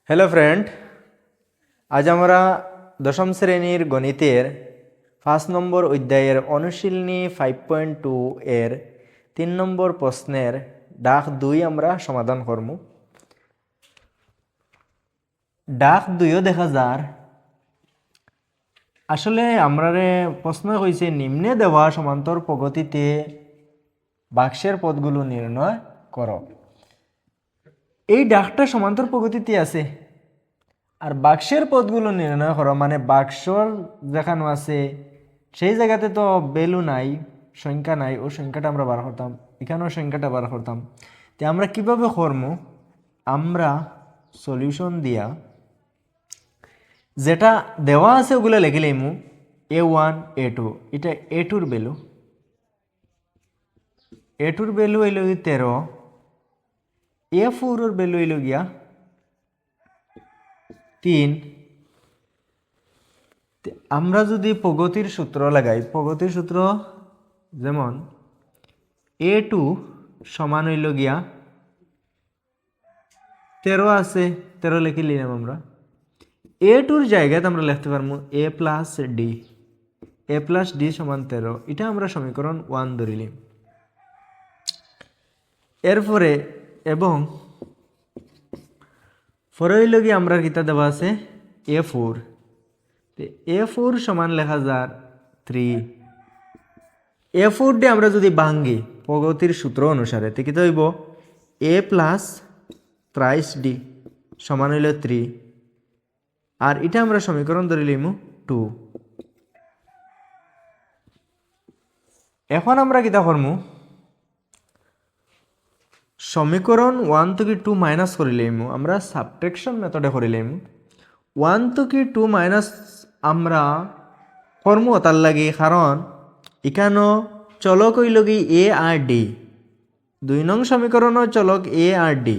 Hello friend, আজ আমরা দশম শ্রেণীর গণিতের 5 নম্বর অধ্যায়ের অনুশীলনী 5.2 এর 3 নম্বর প্রশ্নের ডাক 2 আমরা সমাধান করব। ডাক 2 দেখা যার আসলে আমরা প্রশ্ন হয়েছে নিম্নে দেওয়া সমান্তর পদ্ধতিতে বাক্সের পদগুলো নির্ণয় করো। এই ডাকটা সমান্তর পদ্ধতিতে আছে আর বাক্সের পদগুলো নির্ণয় করো মানে বাক্সর যেখানে আছে সেই জায়গাতে তো ভ্যালু নাই, সংখ্যা নাই, ও সংখ্যাটা আমরা বার করতাম, এখানেও সংখ্যাটা বার করতাম। তো আমরা কিভাবে করব? আমরা সলিউশন দিয়া যেটা দেওয়া আছে ওগুলো লিখে লইমু। A1 A2, এটা A2 ভ্যালু, A2 ভ্যালু হইল 13, A4 ভ্যালু হইল গিয়া 3। আমরা যদি প্রগতির সূত্র লাগাই, প্রগতির সূত্র যেমন A2 সমান হইল গিয়া 13 আছে, 13 লিখে নিলাম আমরা। A2 জায়গাতে আমরা লিখতে পারবো A plus D, A plus D সমান 13, এটা আমরা সমীকরণ 1 ধরিলাম। এরপরে এবং পরে হইল গিয়ে আমরা কিতা দেওয়া আছে A4, A4 সমান লেখা যার 3। A4 ডে আমরা যদি ভাঙ্গি প্রগতির সূত্র অনুসারে তো কিতা হইব A প্লাস 23 ডি সমান হইল 3, আর এটা আমরা সমীকরণ ধরে লইমু 2। এখন আমরা কিতা করমু, সমীকরণ 1 থেকে 2 মাইনাস করে লইমু, আমরা সাবট্রাকশন মেথডে করে লইমু। 1 থেকে 2 মাইনাস আমরা করমু তার লাগে কারণ এখানো চলক হইল কি এ আর ডি, 2 নং সমীকরণ চলক এ আর ডি।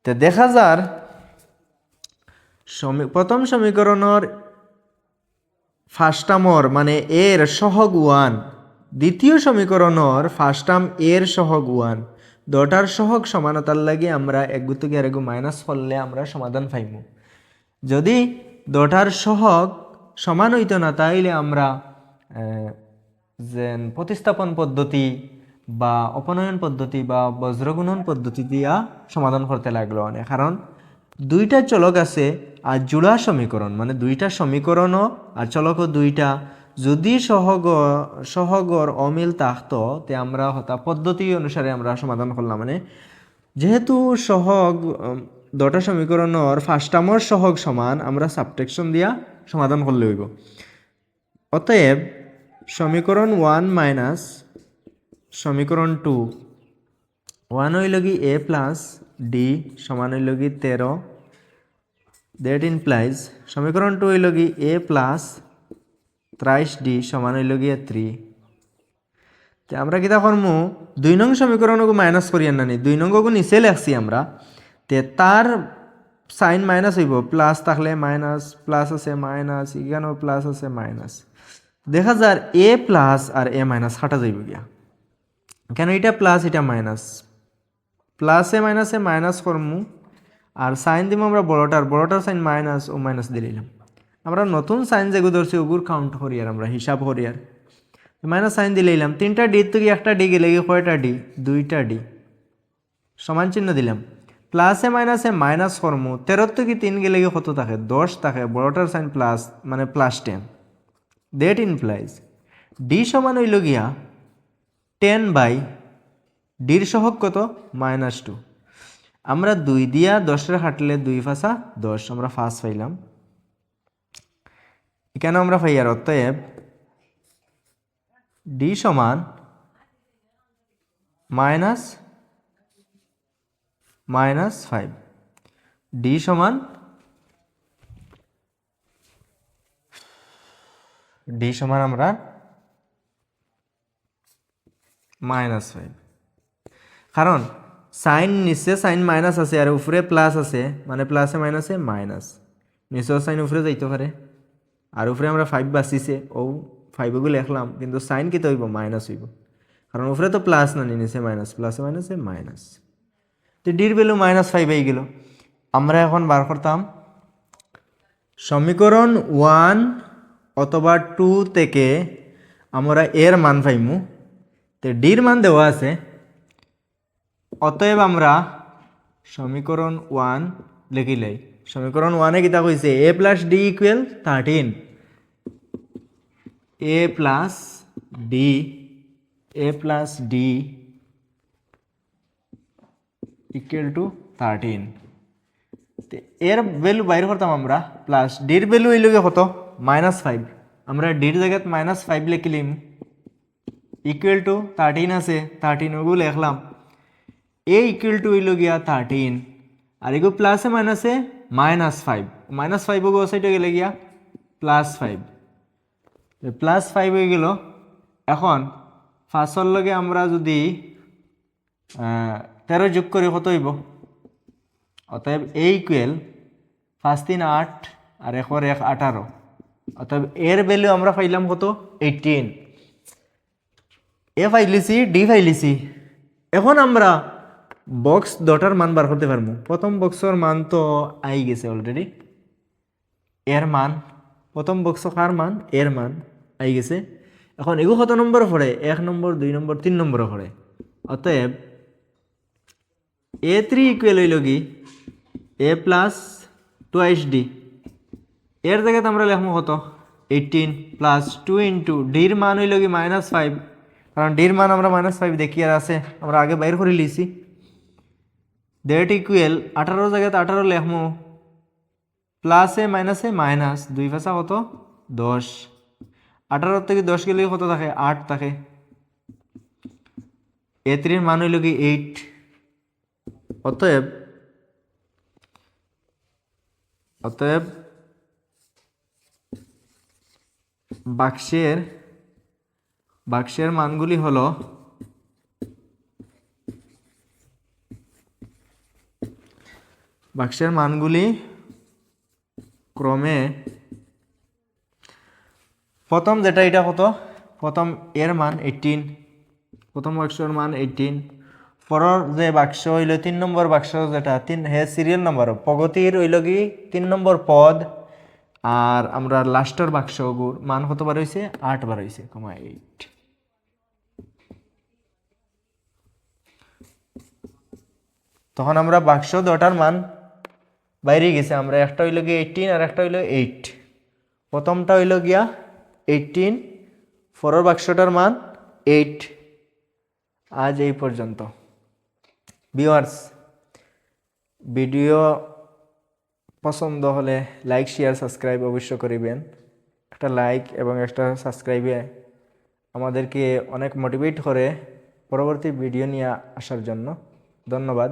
তো দেখা যার প্রথম সমীকরণের ফার্স্ট টার্মর মানে এর সহগ 1, দ্বিতীয় সমীকরণের ফার্স্ট টার্ম এর সহগ 1, দুটার সহগ সমানতার লাগে আমরা এক থেকে আরেক মাইনাস করলে আমরা সমাধান পাইমু। যদি দুটার সহগ সমান হইত না তাইলে আমরা যে প্রতিস্থাপন পদ্ধতি বা অপনয়ন পদ্ধতি বা বজ্রগুণন পদ্ধতি দিয়া সমাধান করতে লাগলো অনেক, কারণ দুইটা চলক আছে আর জোড়া সমীকরণ মানে দুইটা সমীকরণও আর চলকও দুইটা, যদি সহগর অমিল থাকতো তে আমরা হতা পদ্ধতি অনুসারে আমরা সমাধান করলাম। মানে যেহেতু সহগ দুটা সমীকরণের ফার্স্ট টার্মর সহগ সমান, আমরা সাবট্রাকশন দিয়া সমাধান করলে হইব। অতএব সমীকরণ 1 মাইনাস সমীকরণ 2, 1 হইল কি A প্লাস ডি সমান হইল কি 13, দ্যাট ইমপ্লাইজ সমীকরণ 2 হইল কি A প্লাস 23 ডি সমান হইল গিয়ে 3। তো আমরা কিতা করমু 2 নং সমীকরণকে মাইনাস করি না নি, 2 নংকে নিচে লেখছি আমরা, তে তার সাইন মাইনাস হইব, প্লাস থাকলে মাইনাস, প্লাস আছে মাইনাস, এখানেও প্লাস আছে মাইনাস। দেখা যার এ প্লাস আর এ মাইনাস কাটা যাইব গিয়া, কেন এটা প্লাস এটা মাইনাস, প্লাসে মাইনাসে মাইনাস করমু আর সাইন দিব আমরা বড়টার সাইন মাইনাস ও মাইনাস দিলাম। আমরা নতুন সাইন যেগুলো ধরছি ওগুলো কাউন্ট করি আর আমরা হিসাব করি আর মাইনাস সাইন দিলাম। 3টা ডি থেকে একটা ডি গেলে কয়টা ডি, 2টা ডি, সমান চিহ্ন দিলাম। প্লাসে মাইনাসে মাইনাস করমু, 13 থেকে 3 গেলে কত থাকে 10 থাকে, বড়টার সাইন প্লাস মানে প্লাস 10, দ্যাট ইমপ্লাইজ ডি সমান হইল গিয়া 10 বাই ডির সহগ কত -2। আমরা 2 দিয়া 10 কাটলে 2 ফাঁসা 10, আমরা ফার্স্ট পাইলাম। এখানে আমরা পাই আর অতএব ডি সমান -5, ডি সমান আমরা -5, কারণ সাইন নিচে সাইন মাইনাস আছে আর উপরে প্লাস আছে, মানে প্লাসে মাইনাসে মাইনাস, নিচেও সাইন উপরে যাইতে পারে আর উপরে আমরা 5 বাঁচিছে ও 5 ওগুলো লিখলাম, কিন্তু সাইন কি হইব মাইনাস হইব, কারণ উপরে তো প্লাস না নিচে মাইনাস, প্লাসে মাইনাসে মাইনাস। তো ডির ভ্যালু -5 হয়ে গেল। আমরা এখন বার করতাম সমীকরণ 1 অথবা 2 থেকে আমরা এর মান পাইমু, তো ডির মান দেওয়া আছে। অতএব আমরা সমীকরণ 1 লিখিলাই। সমীকরণ 1-এ কিতা কইছে a plus D equal 13, a plus D equal to 13। এর ভ্যালু বাইর করতাম আমরা, প্লাস ডির ভ্যালু হইল কত -5। আমরা ডির জায়গায় -5 লিখলিম, ইকুয়াল টু 13 আছে, 13 ওগুলো লিখলাম। এ ইকুয়াল টু হইল গিয়া 13, আর এগুলো প্লাসে মাইনাসে -5, -5 ওগো সাইডে গেলে গিয়া +5, +5 হয়ে গেল। এখন 5-এর লগে আমরা যদি 13 যোগ করি কত হইব? অতএব এ ইকুয়াল 5 3 8 আর 1 1 18। অতএব এর ভ্যালু আমরা পাইলাম কত 18। এ ফাইলিছি, ডি ফাইলিছি। এখন আমরা বক্স ডটার মান বার করতে পারবো। প্রথম বক্সের মান তো আই গেছে অলরেডি, এর মান প্রথম বক্স কার মান, এর মান আই গেছে। এখন এগু কত নম্বর পড়ে? 1 নম্বর, 2 নম্বর, 3 নম্বর পড়ে। অতএব a3 ইকুয়াল হইল কি a প্লাস 2 ডি। এর জায়গাতে আমরা লিখবো কত 18 প্লাস 2 ইন্টু ডির মান হইল কি -5, কারণ ডির মান আমরা -5 দেখি আর আছে, আমরা আগে বাইর করে লিছি। দ্যাট ইকুয়াল 18 জায়গাতে 18 লিখবো, প্লাসে মাইনাসে মাইনাস, 2 ভাষা কত 10। 18 থেকে 10 গেলে কত থাকে 8 থাকে। a3 এর মান হইল কি 8। অতএব বাক্সের মানগুলি হলো ক্রমে প্রথম যেটা এটা কত, প্রথম এর মান 18, প্রথম বাক্সের মান 18। পরের যে বাক্স হইল 3 নম্বর বাক্স, যেটা 3 হে সিরিয়াল নাম্বার প্রগতির হইল কি 3 নম্বর পদ। আর আমরা লাস্টের বাক্স মান কতবার হয়েছে 8 বার হয়েছে, 8। তখন আমরা বাক্স দুটার মান বাইরে গেছে, আমরা একটা হইল গিয়ে 18 আর একটা হইল 8। প্রথমটা হইল গিয়া 18, পরের বাক্সটার মান 8। আজ এই পর্যন্ত। ভিউয়ার্স, ভিডিও পছন্দ হলে লাইক শেয়ার সাবস্ক্রাইব অবশ্য করিবেন। একটা লাইক এবং একটা সাবস্ক্রাইবে আমাদেরকে অনেক মোটিভেট করে পরবর্তী ভিডিও নিয়ে আসার জন্য। ধন্যবাদ।